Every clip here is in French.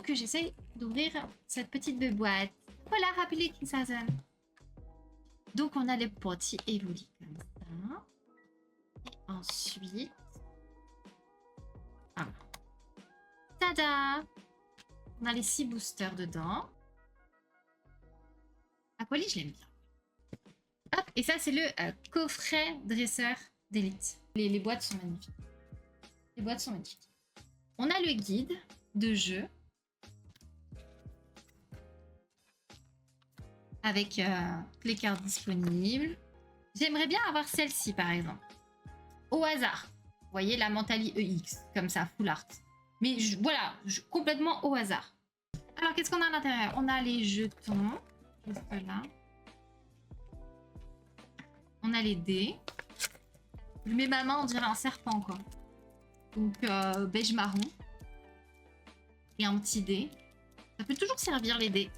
que j'essaye d'ouvrir cette petite boîte. Voilà, rappelez Kisazen. Donc on a les petits évolués comme ça. Et ensuite... Ah. Tada! On a les 6 boosters dedans. Aquali, je l'aime bien. Hop, et ça, c'est le coffret dresseur d'élite. Les boîtes sont magnifiques. Les boîtes sont magnifiques. On a le guide de jeu. Avec les cartes disponibles. J'aimerais bien avoir celle-ci, par exemple. Au hasard. Vous voyez, la Mentali EX, comme ça, full art. Mais voilà, complètement au hasard. Alors, qu'est-ce qu'on a à l'intérieur? On a les jetons, juste là. On a les dés. Je mets ma main, on dirait un serpent, quoi. Donc, beige marron. Et un petit dé. Ça peut toujours servir, les dés.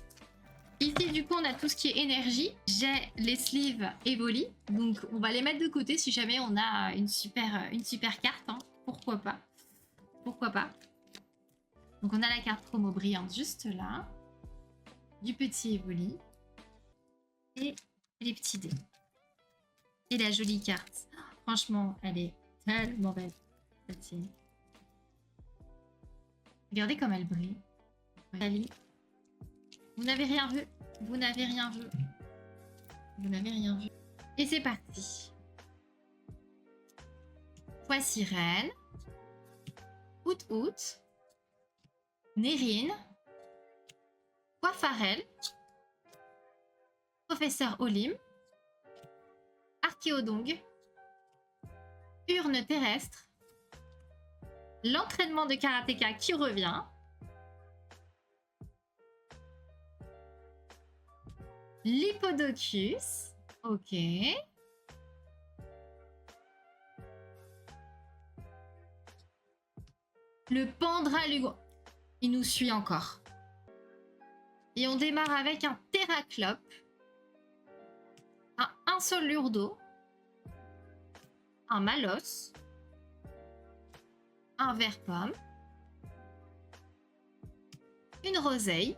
Ici, du coup, on a tout ce qui est énergie. J'ai les sleeves Evoli. Donc, on va les mettre de côté si jamais on a une super carte. Hein. Pourquoi pas? Pourquoi pas? Donc, on a la carte promo brillante juste là. Du petit Evoli. Et les petits dés. Et la jolie carte. Franchement, elle est tellement belle. Celle-ci. Regardez comme elle brille. Regardez. Vous n'avez rien vu. Vous n'avez rien vu. Vous n'avez rien vu. Et c'est parti. Foi Sirène. Out. Nérine. Farel. Professeur Olim. Archéodong. Urne terrestre. L'entraînement de karatéka qui revient. L'Hippodocus. Ok. Le Pandralugon. Il nous suit encore. Et on démarre avec un Terraclope. Un Insolurdo. Un Malos. Un Vert-Pomme. Une Roseille.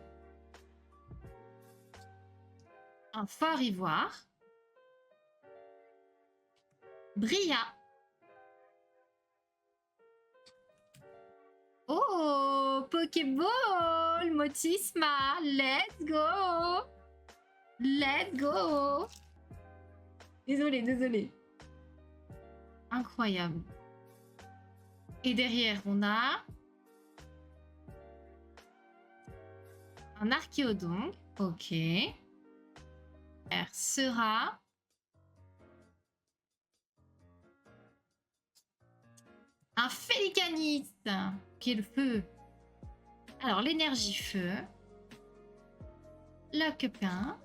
Un Fort Ivoire. Bria. Oh, Pokéball, Motisma, let's go. Let's go. Désolé. Incroyable. Et derrière, on a un Archéodon. Ok. Sera un Félicaniste qui est le feu. Alors, l'énergie feu. Locupin.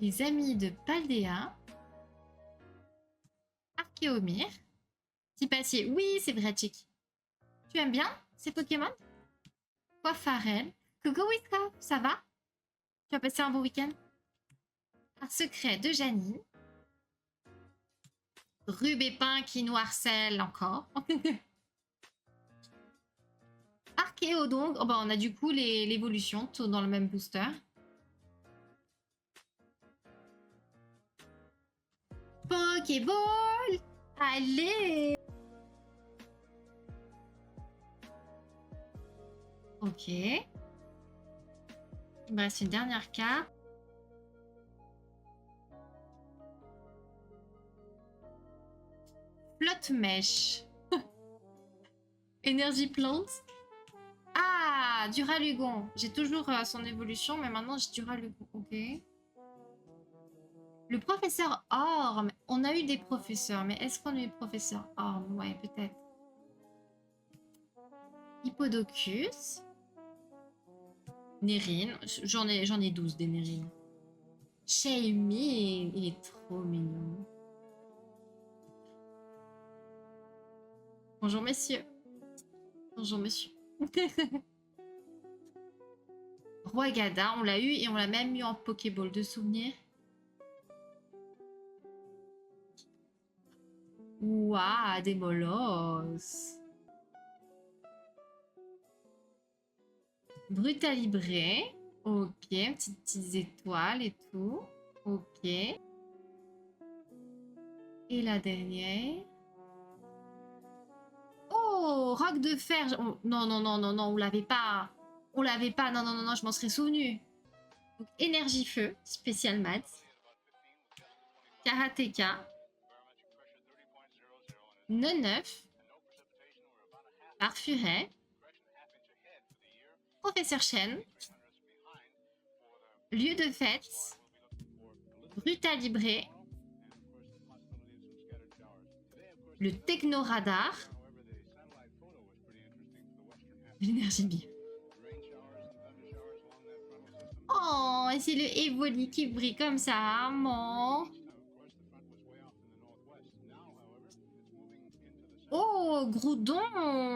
Les amis de Paldea. Archéomir. Tipassier. Oui, c'est vrai, Chick. Tu aimes bien ces Pokémon? Farel. Coucou, Wiska. Ça va? Tu as passé un beau week-end? Un secret de Janine. Rubépin qui nous harcèle encore. Archéodon. Oh bah on a du coup l'évolution tout dans le même booster. Pokéball. Allez. Ok. Il me reste une dernière carte. Flotte mèche. Énergie plante. Ah, Duralugon. J'ai toujours son évolution, mais maintenant j'ai Duralugon. Ok. Le professeur Orme. On a eu des professeurs, mais est-ce qu'on a eu professeur Orme? Ouais, peut-être. Hippodocus. Nérine. J'en ai 12 des Nérines. Shamey, il est trop mignon. Bonjour messieurs. Bonjour monsieur. Roi Gada, on l'a eu et on l'a même eu en Pokéball de souvenirs. Ouah, des molosses. Brutalibré. Ok, petites étoiles et tout. Ok. Et la dernière. Oh, roc de fer. Non, non, non, non, non, on l'avait pas. On l'avait pas. Non, non, non, non, je m'en serais souvenu. Donc, énergie feu, spécial maths. Karateka. Neuf. Parfuret. Professeur Chen. Lieu de fête. Brutalibré. Le technoradar. L'énergie bille. Oh, et c'est le Evoli qui brille comme ça, mon. Oh, Groudon,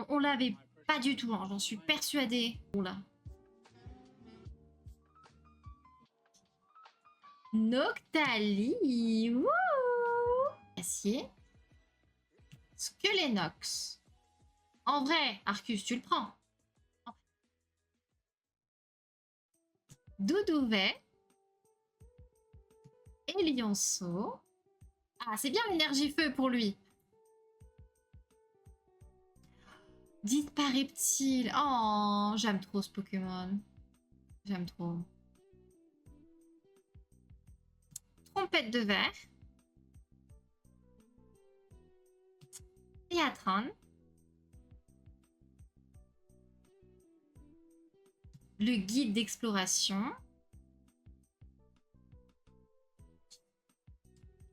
on l'avait pas du tout, hein, j'en suis persuadée. Bon là. Noctali, wouh! Acier. Skelenox. En vrai, Arcus, tu le prends. Doudouvet. Et Lionceau. Ah, c'est bien l'énergie feu pour lui. Dispareptile. Oh, j'aime trop ce Pokémon. J'aime trop. Trompette de verre. Théatron. Le guide d'exploration.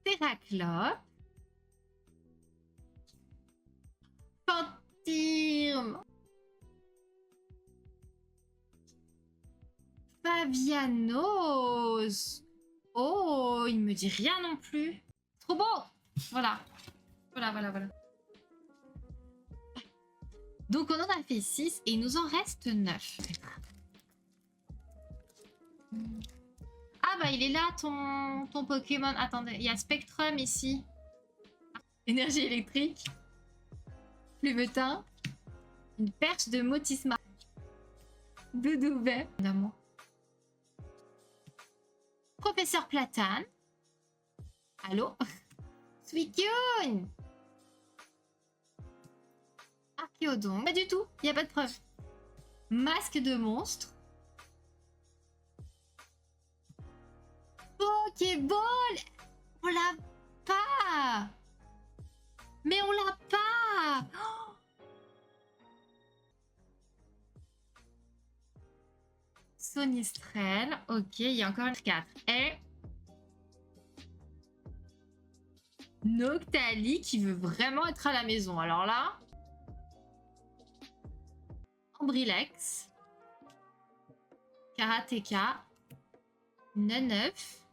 Terraclope. Fantirme. Fabianos. Oh, il me dit rien non plus. Trop beau. Voilà. Voilà, voilà, voilà. Donc, on en a fait 6 et il nous en reste 9. Ah, bah, il est là, ton Pokémon. Attendez, il y a Spectrum ici. Énergie électrique. Plumetin. Une perche de Motisma. Doudouvet. D'amour. Professeur Platane. Allô? Suicune. Archéodon. Pas du tout, il n'y a pas de preuve. Masque de monstre. Pokéball. On l'a pas. Mais on l'a pas. Oh, Sonistrel. Ok, il y a encore 4. Et Noctali qui veut vraiment être à la maison. Alors là... Ambrilex. Karateka. Neuf.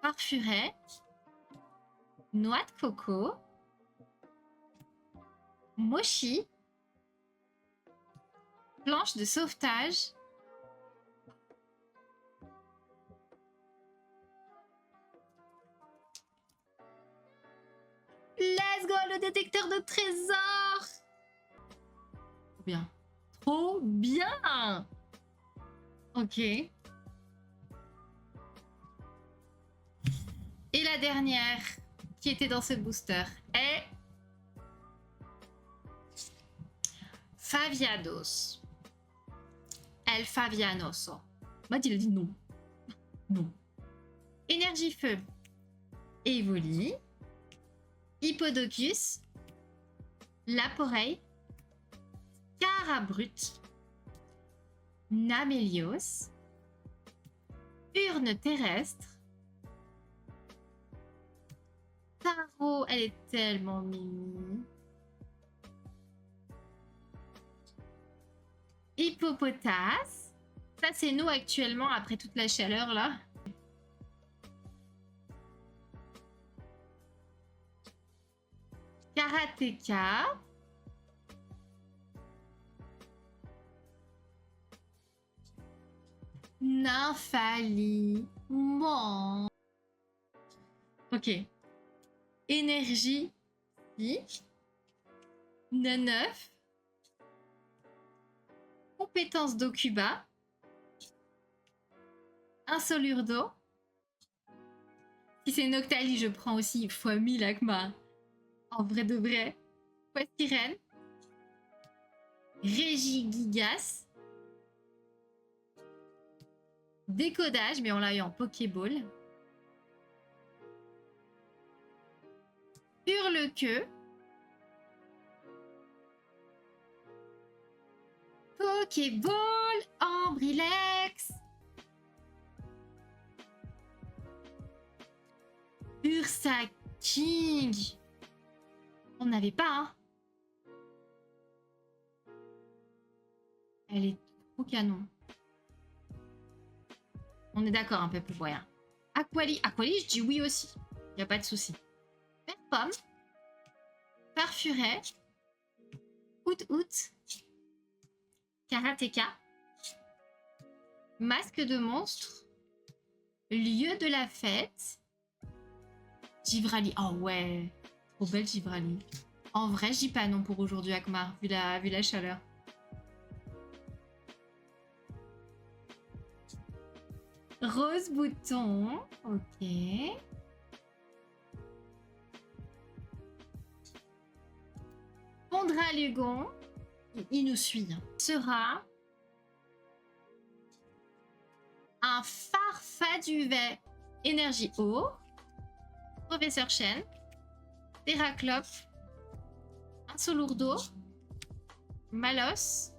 Parfuret. Noix de coco. Mochi. Planche de sauvetage. Let's go, le détecteur de trésors. Trop bien. Trop bien. Ok. Et la dernière qui était dans ce booster est Faviados. El Favianoso. Matt, il a dit non. Non. Énergie feu. Evoli. Hippodocus. Laporeille. Carabrut. Namélios. Urne terrestre. Taro, elle est tellement mimi. Hippopotas. Ça, c'est nous actuellement après toute la chaleur là. Karateka. Nymphalie. Mon. Ok. Énergie. 9. Compétence d'Okuba. Insolure d'eau. Si c'est Noctali, je prends aussi x1000 Akma. En vrai de vrai. Sirène. Régigigas. Décodage, mais on l'a eu en Pokéball. Hurle-queue. Pokéball. Ambrilex. Ursa King. On n'avait pas, hein. Elle est trop canon. On est d'accord un peu plus moyen. Aquali, je dis oui aussi. Y a pas de souci. Pomme. Parfuret. Out. Karateka. Masque de monstre. Lieu de la fête. Givrali. Oh ouais. Trop belle Givrali. En vrai, je dis pas non pour aujourd'hui, Akmar, vu la chaleur. Rose bouton. Ok. Pondra Lugon. Il nous suit. Sera un Farfaduvet. Énergie eau. Professeur Chen. Terraclope. Un Solourdo. Malos.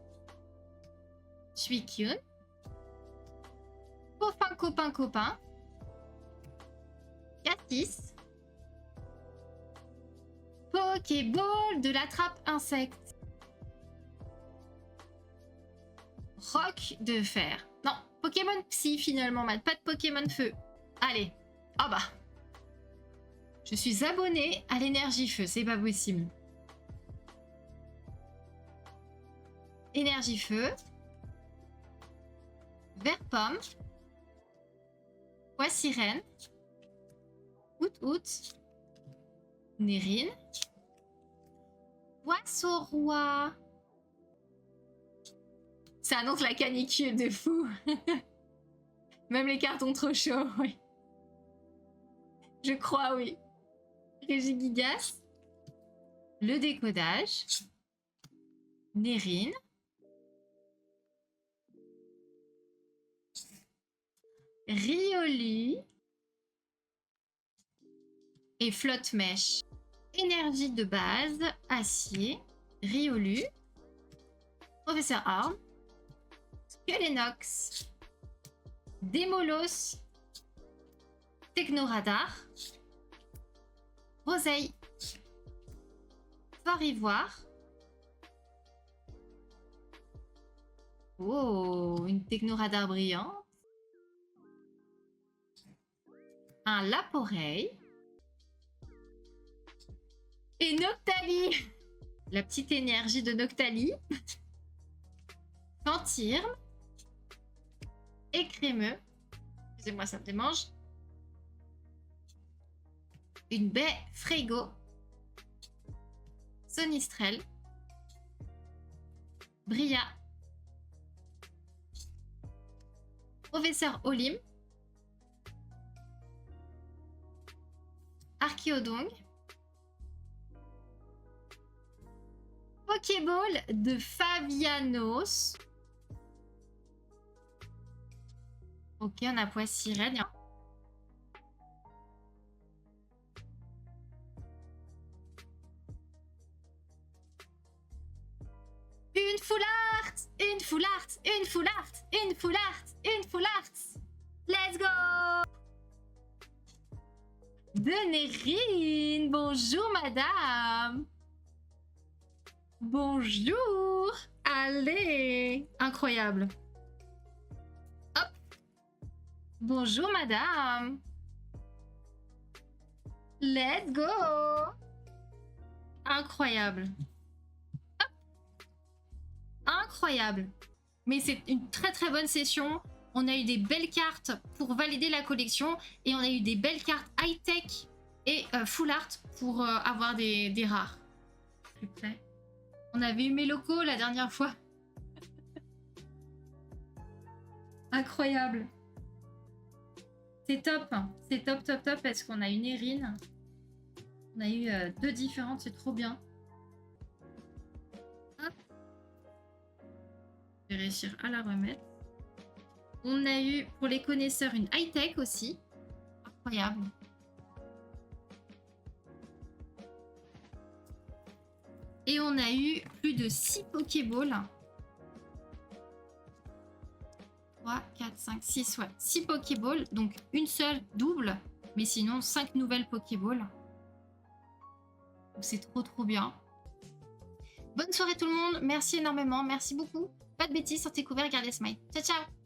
Suicune. Copain. Cassis. Pokéball de la trappe insecte. Roc de fer. Non, Pokémon Psy finalement, Matt. Pas de Pokémon Feu. Allez. Ah bah. Je suis abonnée à l'énergie feu, c'est pas possible. Énergie feu. Vert pomme. Pois sirène. Out. Nérine. Poisson roi. Ça annonce la canicule de fou. Même les cartons trop chauds, oui. Je crois, oui. Régigigas. Le décodage. Nérine. Riolu. Et flotte mèche. Énergie de base. Acier. Riolu. Professeur Arm. Skelenox. Démolos. Technoradar. Roseille. Fort Ivoire. Oh, une Technoradar brillante. Un Laporeille. Et Noctali. La petite énergie de Noctali. Fantirme. Écrémeux. Excusez-moi, ça me démange. Une baie Frégo. Sonistrel. Bria. Professeur Olim. Archéodong. Pokéball de Fabianos. Ok, on a Pois sirène. Une full art. Let's go. De Nérine. Bonjour, madame. Bonjour. Allez. Incroyable. Hop. Bonjour, madame. Let's go. Incroyable. Hop. Incroyable. Mais c'est une très très bonne session. On a eu des belles cartes pour valider la collection et on a eu des belles cartes high-tech et full art pour avoir des rares. Plus près. On avait eu mes locaux la dernière fois. Incroyable. C'est top. C'est top, top, top parce qu'on a une Erin. On a eu 2 différentes, c'est trop bien. Hop. Je vais réussir à la remettre. On a eu, pour les connaisseurs, une high-tech aussi. Incroyable. Et on a eu plus de 6 Pokéballs. 3, 4, 5, 6, ouais. 6 Pokéballs. Donc une seule double. Mais sinon 5 nouvelles Pokéballs. C'est trop trop bien. Bonne soirée tout le monde. Merci énormément. Merci beaucoup. Pas de bêtises, sortez couverts, regardez Smile. Ciao ciao.